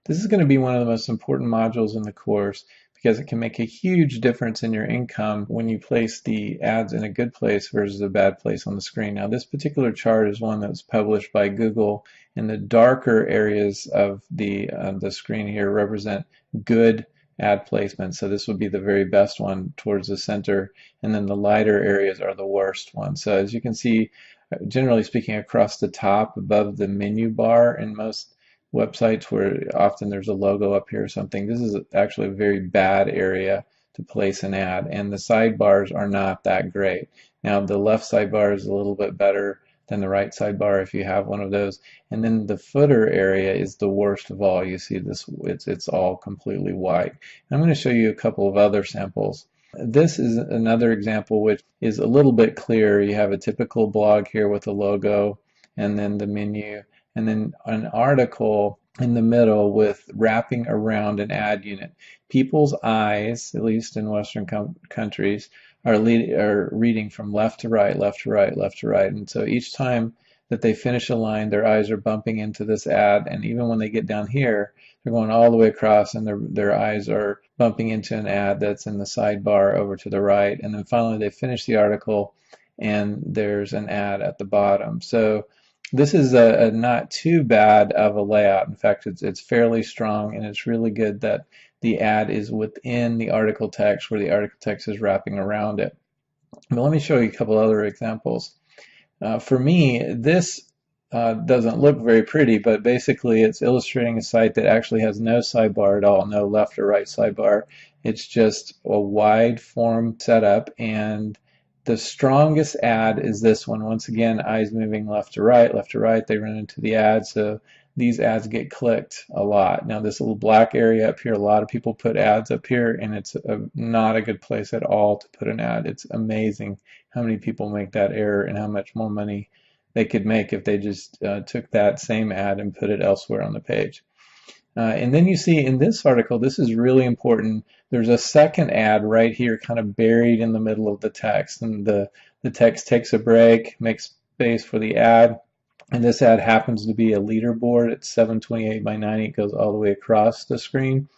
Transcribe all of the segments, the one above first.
This is going to be one of the most important modules in the course because it can make a huge difference in your income when you place the ads in a good place versus a bad place on the screen. Now, this particular chart is one that was published by Google, and the darker areas of the screen here represent good ad placement. So this would be the very best one towards the center, and then the lighter areas are the worst ones. So as you can see, generally speaking, across the top above the menu bar in most websites where often there's a logo up here or something, this is actually a very bad area to place an ad, and the sidebars are not that great. Now the left sidebar is a little bit better than the right sidebar if you have one of those, and then the footer area is the worst of all. You see this, it's all completely white. I'm going to show you a couple of other samples. This is another example which is a little bit clearer. You have a typical blog here with a logo and then the menu, and then an article in the middle with wrapping around an ad unit. People's eyes, at least in Western countries, are reading from left to right, left to right, left to right. And so each time that they finish a line, their eyes are bumping into this ad, and even when they get down here, they're going all the way across, and their eyes are bumping into an ad that's in the sidebar over to the right. And then finally they finish the article, and there's an ad at the bottom. So this is a not too bad of a layout. In fact, it's fairly strong, and it's really good that the ad is within the article text where the article text is wrapping around it. But let me show you a couple other examples. For me, this doesn't look very pretty, but basically it's illustrating a site that actually has no sidebar at all, no left or right sidebar. It's just a wide form setup, and the strongest ad is this one. Once again, eyes moving left to right, they run into the ad, so these ads get clicked a lot. Now this little black area up here, a lot of people put ads up here, and it's not a good place at all to put an ad. It's amazing how many people make that error and how much more money they could make if they just took that same ad and put it elsewhere on the page. And then you see in this article, this is really important, there's a second ad right here kind of buried in the middle of the text, and the text takes a break, makes space for the ad, and this ad happens to be a leaderboard. It's 728 by 90, it goes all the way across the screen,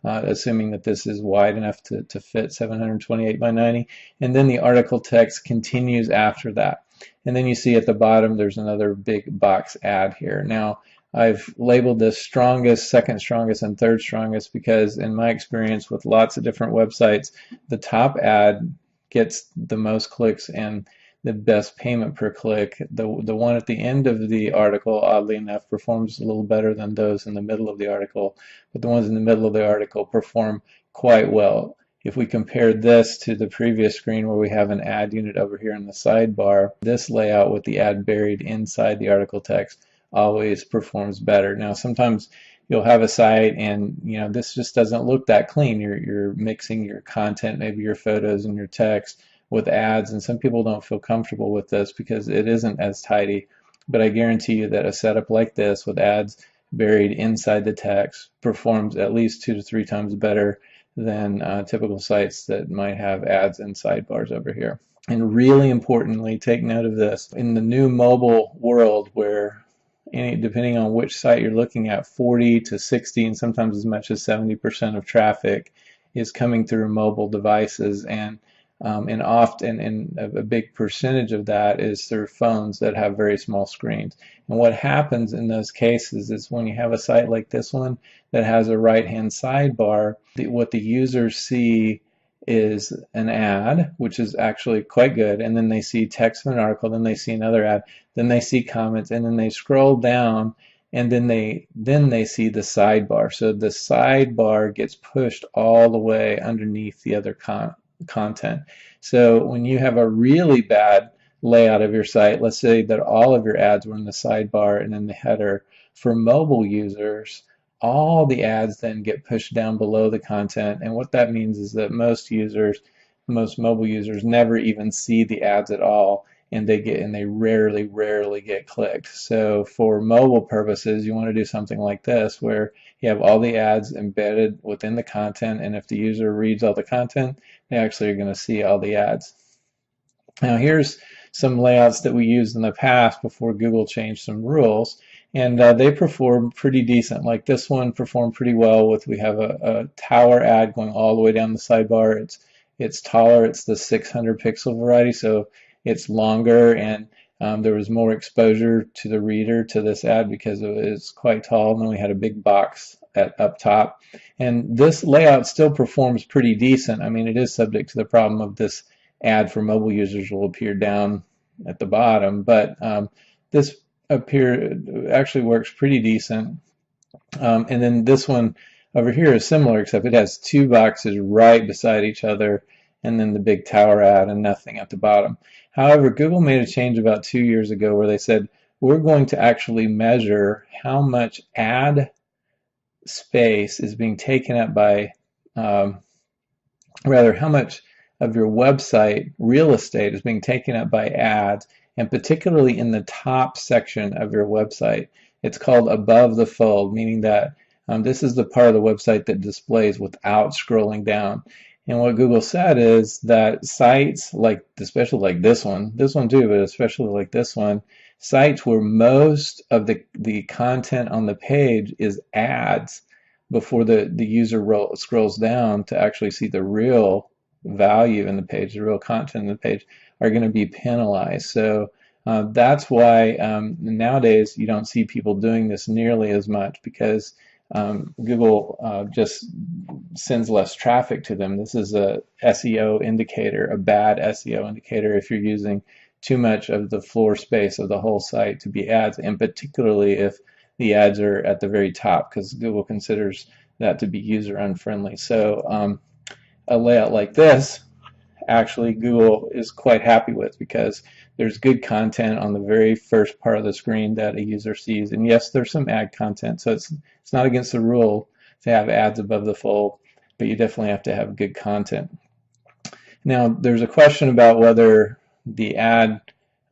assuming that this is wide enough to fit 728 by 90, and then the article text continues after that. And then you see at the bottom there's another big box ad here. Now I've labeled this strongest, second strongest, and third strongest because in my experience with lots of different websites, the top ad gets the most clicks and the best payment per click. The one at the end of the article, oddly enough, performs a little better than those in the middle of the article, but the ones in the middle of the article perform quite well. If we compare this to the previous screen where we have an ad unit over here in the sidebar, this layout with the ad buried inside the article text always performs better. Now sometimes you'll have a site and this just doesn't look that clean. You're mixing your content, maybe your photos and your text with ads, and some people don't feel comfortable with this because it isn't as tidy. But I guarantee you that a setup like this with ads buried inside the text performs at least 2 to 3 times better than typical sites that might have ads and sidebars over here. And really importantly, take note of this. In the new mobile world where depending on which site you're looking at, 40 to 60 and sometimes as much as 70% of traffic is coming through mobile devices, and often a big percentage of that is through phones that have very small screens. And what happens in those cases is when you have a site like this one that has a right-hand sidebar, what the users see is an ad, which is actually quite good, and then they see text of an article, then they see another ad, then they see comments, and then they scroll down, and then they see the sidebar. So the sidebar gets pushed all the way underneath the other content. So when you have a really bad layout of your site, let's say that all of your ads were in the sidebar and in the header, for mobile users, all the ads then get pushed down below the content, and what that means is that most mobile users never even see the ads at all, and they rarely get clicked. So for mobile purposes, you want to do something like this where you have all the ads embedded within the content, and if the user reads all the content, they actually are going to see all the ads. Now here's some layouts that we used in the past before Google changed some rules. and they perform pretty decent. Like this one performed pretty well with, we have a tower ad going all the way down the sidebar. It's taller, it's the 600 pixel variety, so it's longer, and there was more exposure to the reader to this ad because it's quite tall, and then we had a big box up top. And this layout still performs pretty decent. I mean, it is subject to the problem of this ad for mobile users will appear down at the bottom, but this actually works pretty decent. And then this one over here is similar, except it has two boxes right beside each other, and then the big tower ad and nothing at the bottom. However, Google made a change about 2 years ago where they said, we're going to actually measure how much ad space is being taken up by, rather, how much of your website real estate is being taken up by ads, and particularly in the top section of your website. It's called above the fold, meaning that this is the part of the website that displays without scrolling down. And what Google said is that sites like, especially like this one too, but especially like this one, sites where most of the content on the page is ads before the user scrolls down to actually see the real value in the page, the real content in the page, are going to be penalized. So that's why nowadays you don't see people doing this nearly as much, because Google just sends less traffic to them. This is a SEO indicator, a bad SEO indicator if you're using too much of the floor space of the whole site to be ads, and particularly if the ads are at the very top, because Google considers that to be user unfriendly. So a layout like this, actually Google is quite happy with, because there's good content on the very first part of the screen that a user sees. And yes, there's some ad content, so it's not against the rule to have ads above the fold, but you definitely have to have good content. Now, there's a question about whether the ad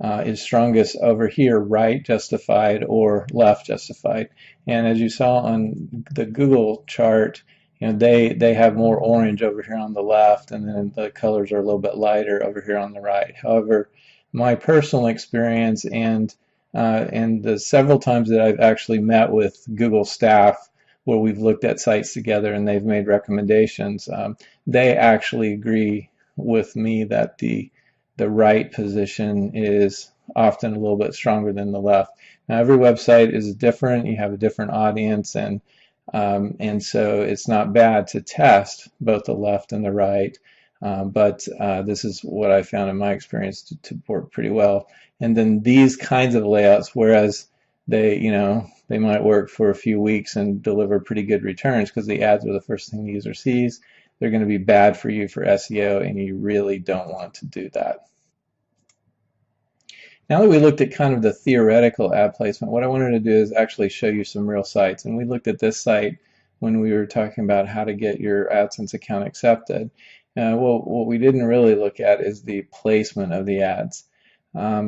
is strongest over here, right justified or left justified. And as you saw on the Google chart, you know, they have more orange over here on the left, and then the colors are a little bit lighter over here on the right. However, my personal experience and the several times that I've actually met with Google staff where we've looked at sites together and they've made recommendations, they actually agree with me that the right position is often a little bit stronger than the left. Now, every website is different. You have a different audience, and so it's not bad to test both the left and the right. But this is what I found in my experience to work pretty well. And then these kinds of layouts, whereas they might work for a few weeks and deliver pretty good returns because the ads are the first thing the user sees, they're going to be bad for you for SEO, and you really don't want to do that. Now that we looked at kind of the theoretical ad placement, what I wanted to do is actually show you some real sites. And we looked at this site when we were talking about how to get your AdSense account accepted. Well, what we didn't really look at is the placement of the ads.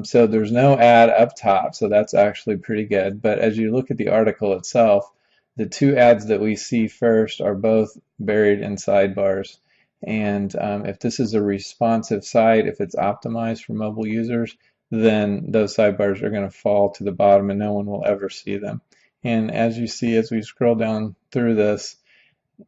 So there's no ad up top, so that's actually pretty good. But as you look at the article itself, the two ads that we see first are both buried in sidebars. And if this is a responsive site, if it's optimized for mobile users, then those sidebars are going to fall to the bottom and no one will ever see them. And as you see, as we scroll down through this,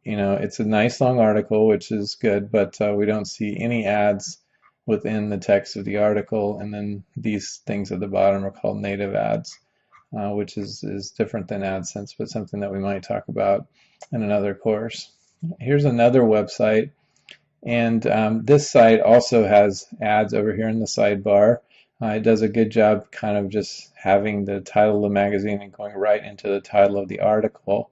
you know, it's a nice long article, which is good, but we don't see any ads within the text of the article. And then these things at the bottom are called native ads, which is different than AdSense, but something that we might talk about in another course. Here's another website, and this site also has ads over here in the sidebar. It does a good job kind of just having the title of the magazine and going right into the title of the article.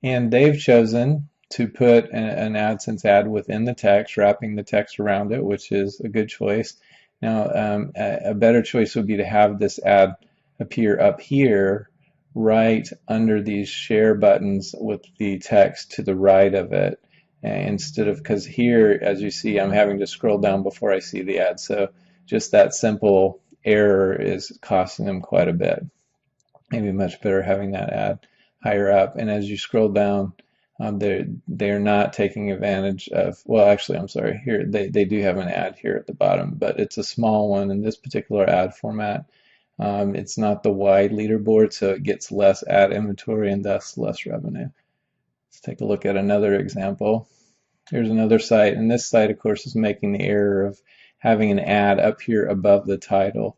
And they've chosen to put an AdSense ad within the text, wrapping the text around it, which is a good choice. Now, a better choice would be to have this ad appear up here, right under these share buttons with the text to the right of it, instead of, because here, as you see, I'm having to scroll down before I see the ad. So just that simple error is costing them quite a bit. Maybe much better having that ad higher up. And as you scroll down, they're not taking advantage of, well, actually, I'm sorry, here they do have an ad here at the bottom, but it's a small one in this particular ad format. It's not the wide leaderboard, so it gets less ad inventory and thus less revenue. Let's take a look at another example. Here's another site, and this site, of course, is making the error of having an ad up here above the title.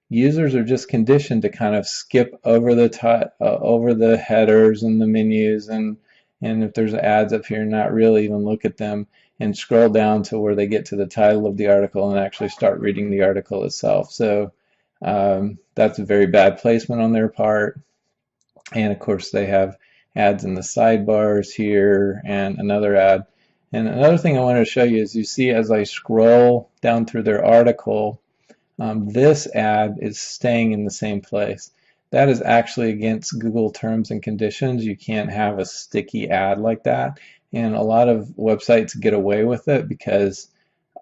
Users are just conditioned to kind of skip over the headers and the menus, and if there's ads up here, not really even look at them and scroll down to where they get to the title of the article and actually start reading the article itself. So that's a very bad placement on their part. And of course, they have ads in the sidebars here and another ad. And another thing I wanted to show you is you see as I scroll down through their article, this ad is staying in the same place. That is actually against Google terms and conditions. You can't have a sticky ad like that. And a lot of websites get away with it because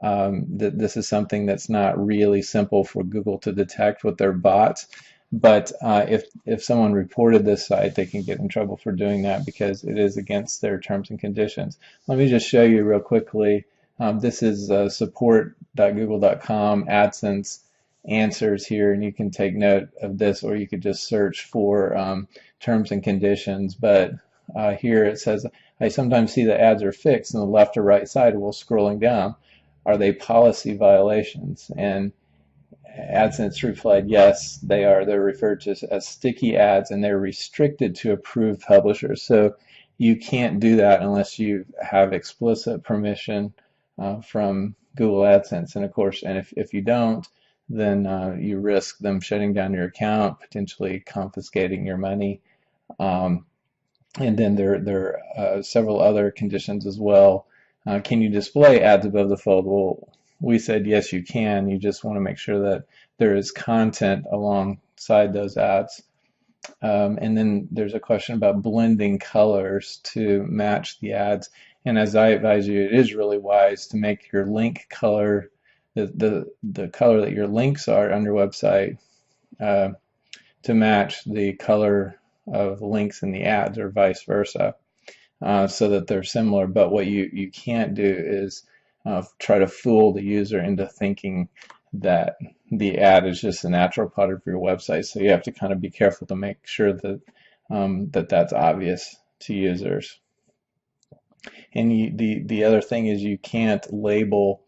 this is something that's not really simple for Google to detect with their bots. But if someone reported this site, they can get in trouble for doing that because it is against their terms and conditions. Let me just show you real quickly. This is support.google.com AdSense answers here, and you can take note of this, or you could just search for terms and conditions. But here it says, I sometimes see the ads are fixed on the left or right side while scrolling down. Are they policy violations? And AdSense replied, yes, they are. They're referred to as sticky ads, and they're restricted to approved publishers. So you can't do that unless you have explicit permission from Google AdSense. And of course, and if you don't, then you risk them shutting down your account, potentially confiscating your money. And then there are several other conditions as well. Can you display ads above the fold? Well, we said yes, you can. You just want to make sure that there is content alongside those ads. And then there's a question about blending colors to match the ads. And as I advise you, it is really wise to make your link color, the color that your links are on your website, to match the color of links in the ads, or vice versa, so that they're similar. But what you can't do is try to fool the user into thinking that the ad is just a natural part of your website. So you have to kind of be careful to make sure that that's obvious to users. And the other thing is you can't label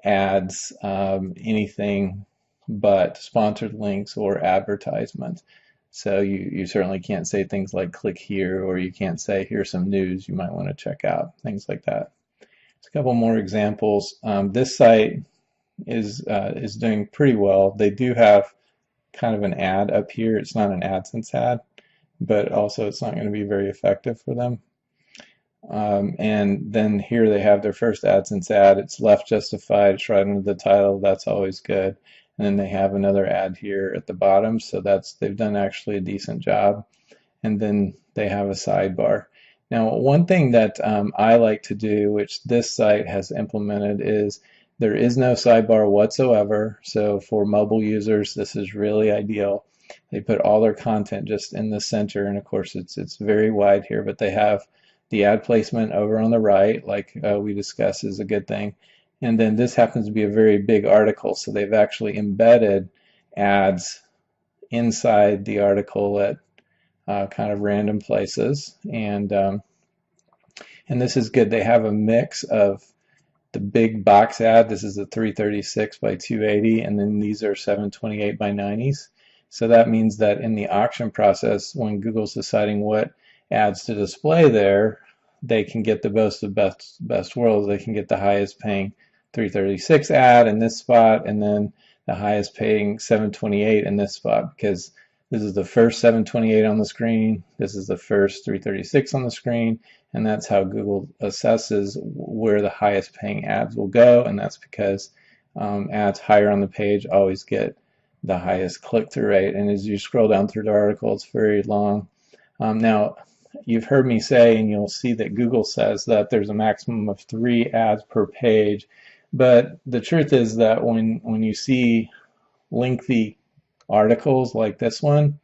ads anything but sponsored links or advertisements. So you certainly can't say things like click here, or you can't say here's some news you might want to check out, things like that. A couple more examples. This site is doing pretty well. They do have kind of an ad up here. It's not an AdSense ad, but also it's not going to be very effective for them. And then here they have their first AdSense ad. It's left justified. It's right under the title. That's always good. And then they have another ad here at the bottom. So they've done actually a decent job. And then they have a sidebar. Now, one thing that I like to do, which this site has implemented, is there is no sidebar whatsoever. So for mobile users, this is really ideal. They put all their content just in the center, and of course it's very wide here, but they have the ad placement over on the right, like we discussed, is a good thing. And then this happens to be a very big article, so they've actually embedded ads inside the article at kind of random places, and this is good. They have a mix of the big box ad. This is a 336 by 280, and then these are 728 by 90s. So that means that in the auction process, when Google's deciding what ads to display there, they can get the best of best worlds. They can get the highest paying 336 ad in this spot, and then the highest paying 728 in this spot, because this is the first 728 on the screen, this is the first 336 on the screen, and that's how Google assesses where the highest paying ads will go, and that's because ads higher on the page always get the highest click-through rate. And as you scroll down through the article, it's very long. Now, you've heard me say, and you'll see that Google says that there's a maximum of 3 ads per page, but the truth is that when you see lengthy articles like this one,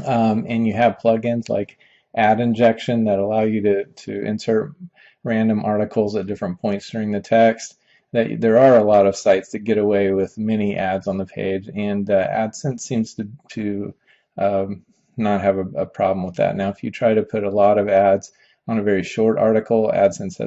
and you have plugins like ad injection that allow you to insert random articles at different points during the text, that there are a lot of sites that get away with many ads on the page, and AdSense seems to um, not have a problem with that. Now, if you try to put a lot of ads on a very short article, AdSense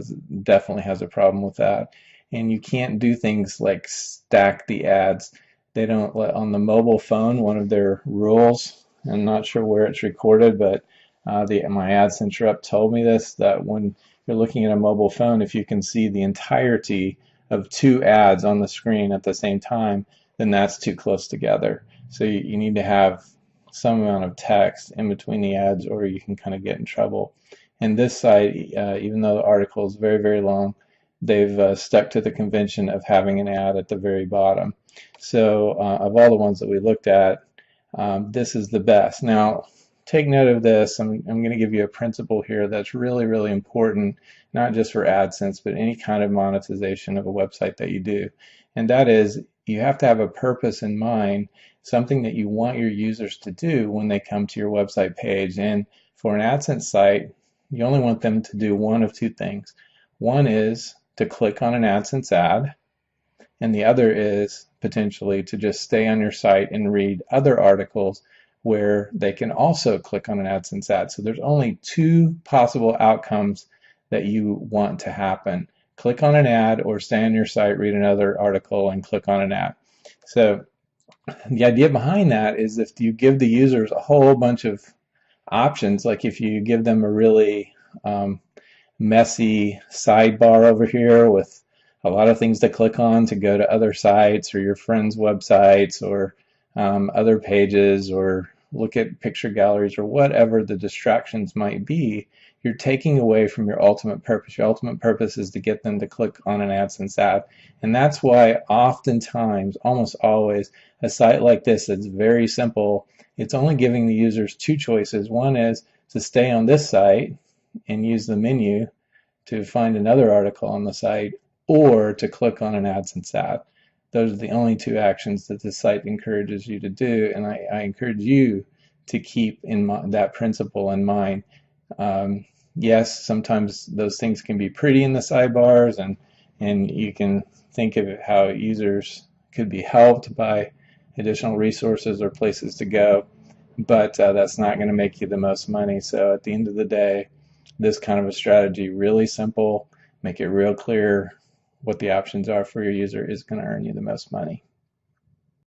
definitely has a problem with that. And you can't do things like stack the ads. They don't let on the mobile phone. One of their rules, I'm not sure where it's recorded, but my AdSense rep told me this, that when you're looking at a mobile phone, if you can see the entirety of two ads on the screen at the same time, then that's too close together. So you need to have some amount of text in between the ads, or you can kind of get in trouble. And this site, even though the article is very, very long, they've stuck to the convention of having an ad at the very bottom. So of all the ones that we looked at, this is the best. Now, take note of this. I'm going to give you a principle here that's really, really important, not just for AdSense, but any kind of monetization of a website that you do. And that is, you have to have a purpose in mind, something that you want your users to do when they come to your website page. And for an AdSense site, you only want them to do one of two things. One is to click on an AdSense ad, and the other is potentially to just stay on your site and read other articles where they can also click on an AdSense ad. So there's only two possible outcomes that you want to happen. Click on an ad, or stay on your site, read another article, and click on an ad. So the idea behind that is if you give the users a whole bunch of options, like if you give them a really messy sidebar over here with a lot of things to click on to go to other sites or your friends' websites or other pages, or look at picture galleries, or whatever the distractions might be, you're taking away from your ultimate purpose. Your ultimate purpose is to get them to click on an AdSense ad. And that's why oftentimes, almost always, a site like this that's very simple, it's only giving the users two choices. One is to stay on this site and use the menu to find another article on the site, or to click on an AdSense ad. Those are the only two actions that the site encourages you to do, and I encourage you to keep that principle in mind. Yes, sometimes those things can be pretty in the sidebars, and you can think of how users could be helped by additional resources or places to go, but that's not going to make you the most money. So at the end of the day, this kind of a strategy, really simple, make it real clear what the options are for your user, is going to earn you the most money.